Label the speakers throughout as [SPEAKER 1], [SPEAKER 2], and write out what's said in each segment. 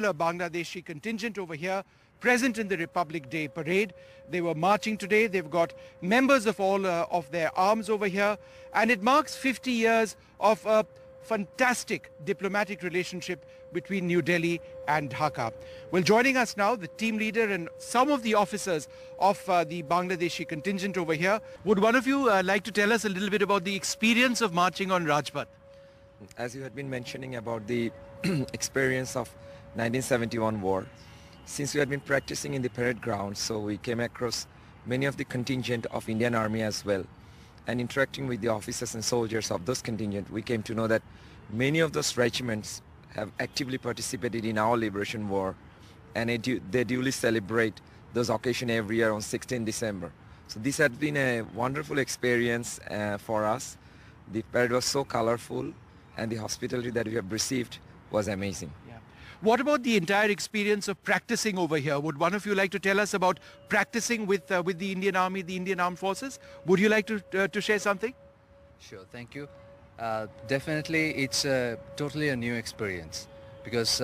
[SPEAKER 1] particular Bangladeshi contingent over here present in the Republic Day parade. They were marching today. They've got members of all of their arms over here, and it marks 50 years of a fantastic diplomatic relationship between New Delhi and Dhaka. Well, joining us now, the team leader and some of the officers of the Bangladeshi contingent over here. Would one of you like to tell us a little bit about the experience of marching on Rajpath?
[SPEAKER 2] As you had been mentioning about the experience of 1971 war, since we had been practicing in the parade ground, so we came across many of the contingent of Indian Army as well. And interacting with the officers and soldiers of those contingent, we came to know that many of those regiments have actively participated in our liberation war, and they duly celebrate those occasions every year on 16 December. So this had been a wonderful experience for us. The parade was so colorful, and the hospitality that we have received was amazing.
[SPEAKER 1] Yeah. What about the entire experience of practicing over here? Would one of you like to tell us about practicing with the Indian Army, the Indian Armed Forces? Would you like to share something?
[SPEAKER 3] Sure, thank you. Definitely, it's totally a new experience because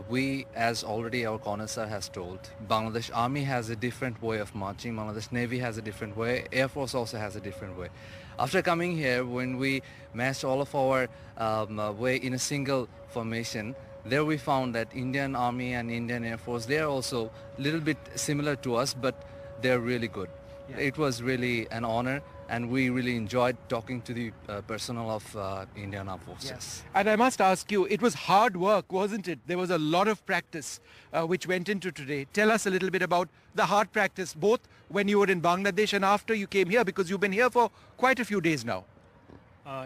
[SPEAKER 3] we, as already our Connoisseur has told, Bangladesh Army has a different way of marching, Bangladesh Navy has a different way, Air Force also has a different way. After coming here, when we matched all of our way in a single formation, there we found that Indian Army and Indian Air Force, they are also a little bit similar to us, but they're really good. Yeah. It was really an honor, and we really enjoyed talking to the personnel of Indian Armed Forces.
[SPEAKER 1] Yes. And I must ask you, it was hard work, wasn't it? There was a lot of practice which went into today. Tell us a little bit about the hard practice, both when you were in Bangladesh and after you came here, because you've been here for quite a few days now.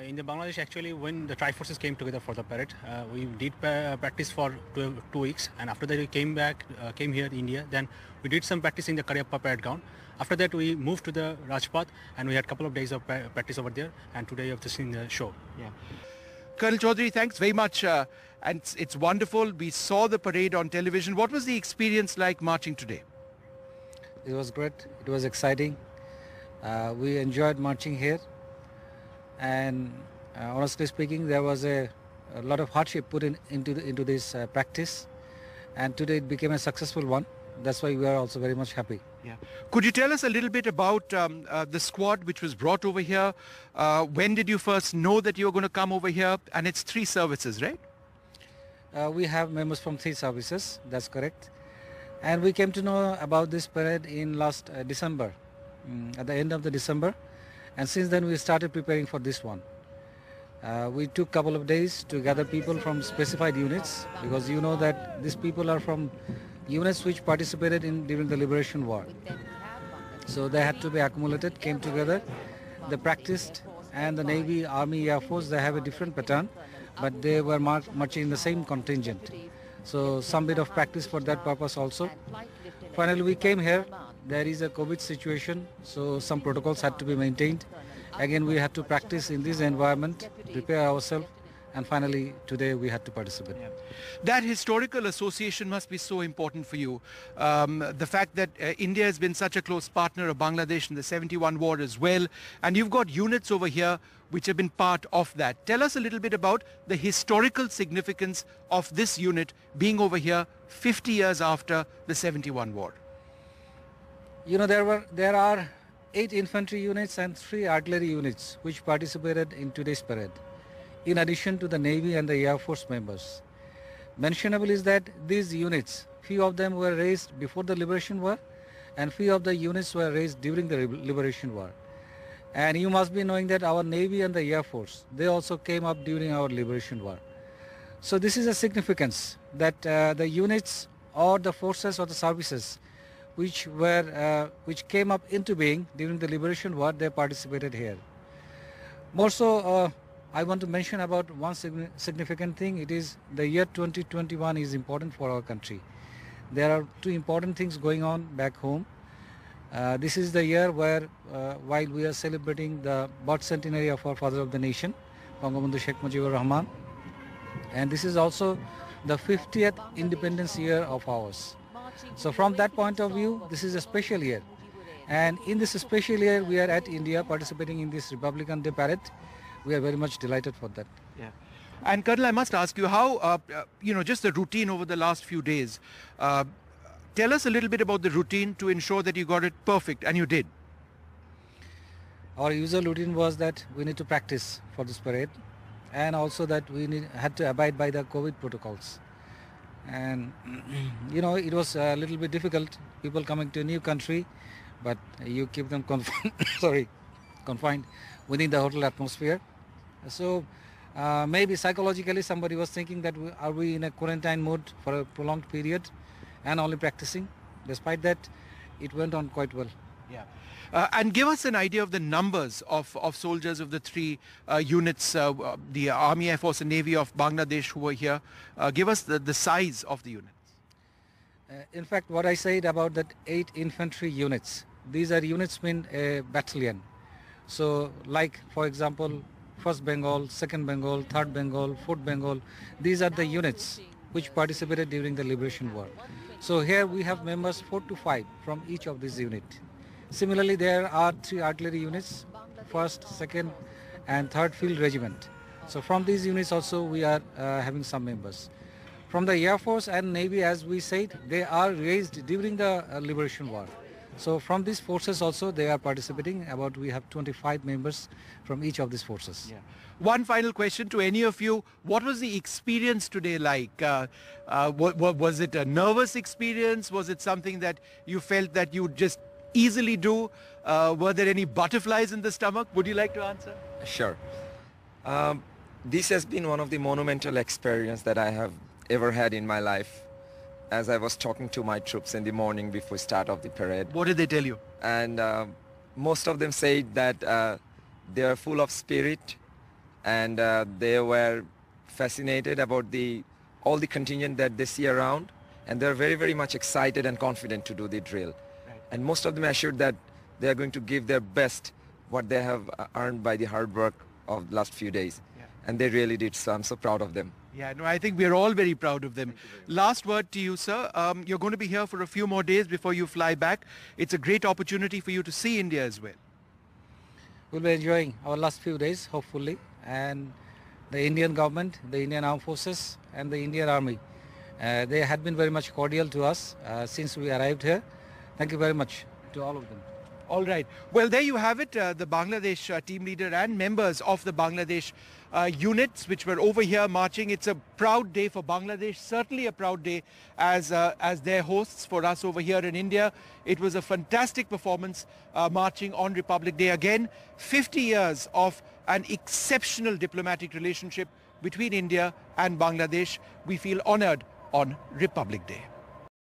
[SPEAKER 4] In the Bangladesh, actually, when the tri-forces came together for the parade, we did practice for 2 weeks, and after that we came here in India. Then we did some practice in the Karyappa parade ground. After that, we moved to the Rajpath, and we had a couple of days of practice over there, and today you have just seen the show.
[SPEAKER 1] Yeah. Colonel Chaudhary, thanks very much, and it's wonderful. We saw the parade on television. What was the experience like marching today?
[SPEAKER 5] It was great. It was exciting. We enjoyed marching here. And honestly speaking, there was a lot of hardship put into this practice, and today it became a successful one. That's why we are also very much happy.
[SPEAKER 1] Yeah. Could you tell us a little bit about the squad which was brought over here? When did you first know that you were going to come over here? And it's 3 services, right?
[SPEAKER 5] We have members from 3 services, that's correct. And we came to know about this parade in last December, at the end of the December. And since then we started preparing for this one. We took a couple of days to gather people from specified units, because you know that these people are from units which participated during the Liberation War. So they had to be accumulated, came together, they practiced, and the Navy, Army, Air Force, they have a different pattern, but they were marching in the same contingent. So some bit of practice for that purpose also. Finally we came here. There is a COVID situation, so some protocols had to be maintained. Again, we had to practice in this environment, prepare ourselves, and finally today we had to participate.
[SPEAKER 1] Yeah. That historical association must be so important for you. The fact that India has been such a close partner of Bangladesh in the 71 war as well, and you've got units over here which have been part of that. Tell us a little bit about the historical significance of this unit being over here 50 years after the 71 war.
[SPEAKER 5] You know, there are 8 infantry units and 3 artillery units which participated in today's parade, in addition to the Navy and the Air Force members. Mentionable is that these units, few of them were raised before the Liberation War, and few of the units were raised during the Liberation War. And you must be knowing that our Navy and the Air Force, they also came up during our Liberation War. So this is a significance that the units or the forces or the services which came up into being during the Liberation War, they participated here. More so, I want to mention about one significant thing. It is the year 2021 is important for our country. There are 2 important things going on back home. This is the year where, while we are celebrating the birth centenary of our father of the nation, Bangabandhu Sheikh Mujibur Rahman, and this is also the 50th independence year of ours. So from that point of view, this is a special year. And in this special year, we are at India participating in this Republican Day Parade. We are very much delighted for that.
[SPEAKER 1] Yeah. And Colonel, I must ask you how, just the routine over the last few days. Tell us a little bit about the routine to ensure that you got it perfect, and you did.
[SPEAKER 5] Our usual routine was that we need to practice for this parade, and also that we had to abide by the COVID protocols. And it was a little bit difficult, people coming to a new country, but you keep them confined within the hotel atmosphere. So maybe psychologically somebody was thinking that are we in a quarantine mode for a prolonged period and only practicing. Despite that, it went on quite well.
[SPEAKER 1] Yeah. And give us an idea of the numbers of soldiers of the three units, the Army, Air Force and Navy of Bangladesh who were here. Give us the size of the units.
[SPEAKER 5] In fact, what I said about that 8 infantry units, these are units mean a battalion. So like, for example, 1st Bengal, 2nd Bengal, 3rd Bengal, 4th Bengal, these are the units which participated during the Liberation War. So here we have members 4 to 5 from each of these units. Similarly, there are 3 artillery units, 1st, 2nd and 3rd Field Regiment. So from these units also we are having some members. From the Air Force and Navy, as we said, they are raised during the Liberation War. So from these forces also they are participating. We have 25 members from each of these forces.
[SPEAKER 1] Yeah. One final question to any of you. What was the experience today like? Was it a nervous experience? Was it something that you felt that you just easily do? Were there any butterflies in the stomach? Would you like to answer?
[SPEAKER 2] Sure. This has been one of the monumental experiences that I have ever had in my life. As I was talking to my troops in the morning before start of the parade.
[SPEAKER 1] What did they tell you?
[SPEAKER 2] And most of them said that they are full of spirit, and they were fascinated about all the contingent that they see around, and they're very, very much excited and confident to do the drill.
[SPEAKER 1] Right.
[SPEAKER 2] And most of them assured that they are going to give their best what they have earned by the hard work of the last few days. Yeah. And they really did, so I'm so proud of them.
[SPEAKER 1] Yeah, no, I think we're all very proud of them. Last word to you, sir. You're going to be here for a few more days before you fly back. It's a great opportunity for you to see India as well.
[SPEAKER 5] We'll be enjoying our last few days, hopefully. And the Indian government, the Indian Armed Forces and the Indian Army, they had been very much cordial to us since we arrived here. Thank you very much to all of them.
[SPEAKER 1] All right. Well, there you have it. The Bangladesh team leader and members of the Bangladesh units which were over here marching. It's a proud day for Bangladesh, certainly a proud day as their hosts for us over here in India. It was a fantastic performance marching on Republic Day. Again, 50 years of an exceptional diplomatic relationship between India and Bangladesh. We feel honored on Republic Day.